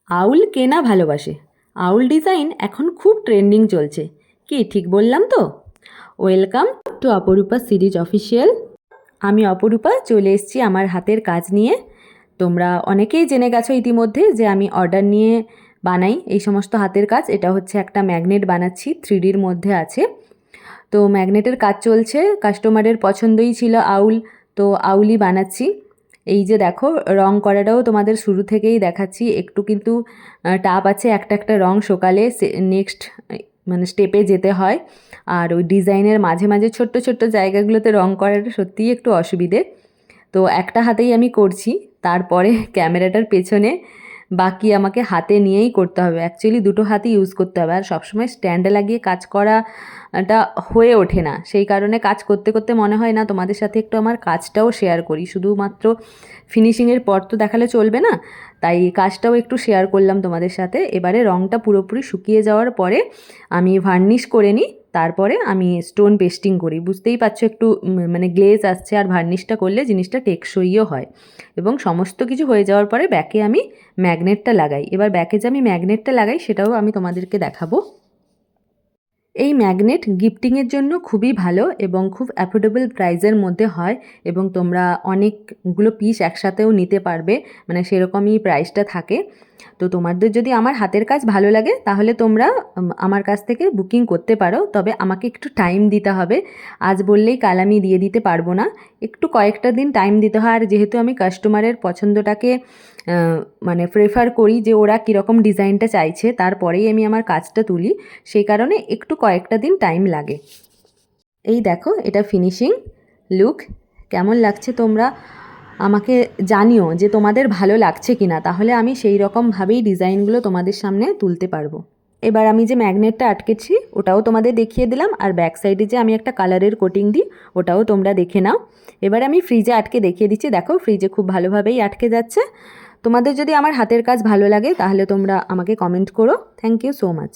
আউল কে না ভালোবাসে। আউল ডিজাইন এখন খুব ট্রেন্ডিং চলছে। কি ঠিক বললাম তো? ওয়েলকাম টু অপরূপা সিরিজ অফিসিয়াল। আমি অপরূপা চলে এসেছি আমার হাতের কাজ নিয়ে। তোমরা অনেকেই জেনে গেছো ইতিমধ্যে যে আমি অর্ডার নিয়ে বানাই এই সমস্ত হাতের কাজ। এটা হচ্ছে একটা ম্যাগনেট বানাচ্ছি, 3Dর মধ্যে আছে। তো ম্যাগনেটের কাজ চলছে, কাস্টমারের পছন্দই ছিল আউল, তো আউলই বানাচ্ছি। এই যে দেখো, রং করাটাও তোমাদের শুরু থেকেই দেখাচ্ছি। একটু কিন্তু টাপ আছে, একটা একটা রং সকালে নেক্সট মানে স্টেপে যেতে হয়। আর ওই ডিজাইনের মাঝে মাঝে ছোট্ট ছোট্ট জায়গাগুলোতে রং করাটা সত্যিই একটু অসুবিধে। তো একটা হাতেই আমি করছি, তারপরে ক্যামেরাটার পেছনে বাকি আমাকে হাতে নিয়েই করতে হবে। অ্যাকচুয়ালি দুটো হাতই ইউজ করতে হবে, আর সবসময় স্ট্যান্ডে লাগিয়ে কাজ করাটা হয়ে ওঠে না। সেই কারণে কাজ করতে করতে মনে হয় না তোমাদের সাথে একটু আমার কাজটাও শেয়ার করি। শুধুমাত্র ফিনিশিংয়ের পর তো দেখালে চলবে না, তাই কাজটাও একটু শেয়ার করলাম তোমাদের সাথে। এবারে রঙটা পুরোপুরি শুকিয়ে যাওয়ার পরে আমি ভার্নিশ করে নিই, তারপরে আমি স্টোন পেস্টিং করি। বুঝতেই পারছো, একটু মানে গ্লেজ আসছে, আর ভার্নিশটা করলে জিনিসটা টেকসইও হয়। এবং সমস্ত কিছু হয়ে যাওয়ার পরে ব্যাকে আমি ম্যাগনেটটা লাগাই। এবার ব্যাকে যে আমি ম্যাগনেটটা লাগাই সেটাও আমি তোমাদেরকে দেখাবো। এই ম্যাগনেট গিফটিংয়ের জন্য খুবই ভালো এবং খুব অ্যাফোর্ডেবল প্রাইসের মধ্যে হয়, এবং তোমরা অনেকগুলো পিস একসাথেও নিতে পারবে, মানে সেরকমই প্রাইসটা থাকে। তো তোমাদের যদি আমার হাতের কাজ ভালো লাগে তাহলে তোমরা আমার কাছ থেকে বুকিং করতে পারো, তবে আমাকে একটু টাইম দিতে হবে। আজ বললেই কাল আমি দিয়ে দিতে পারবো না, একটু কয়েকটা দিন টাইম দিতে হয়। আর যেহেতু আমি কাস্টমারের পছন্দটাকে মানে প্রেফার করি যে ওরা কীরকম ডিজাইনটা চাইছে, তারপরেই আমি আমার কাজটা তুলি, সেই কারণে একটু কয়েকটা দিন টাইম লাগে। এই দেখো, এটা ফিনিশিং লুক। কেমন লাগছে তোমরা আমাকে জানিও যে তোমাদের ভালো লাগছে কি না, তাহলে আমি সেই রকমভাবেই ডিজাইনগুলো তোমাদের সামনে তুলতে পারবো। এবার আমি যে ম্যাগনেটটা আটকেছি ওটাও তোমাদের দেখিয়ে দিলাম, আর ব্যাক সাইডে যে আমি একটা কালারের কোটিং দিই ওটাও তোমরা দেখে নাও। এবার আমি ফ্রিজে আটকে দেখিয়ে দিচ্ছি। দেখো, ফ্রিজে খুব ভালোভাবেই আটকে যাচ্ছে। তোমাদের যদি আমার হাতের কাজ ভালো লাগে তাহলে তোমরা আমাকে কমেন্ট করো। Thank you so much.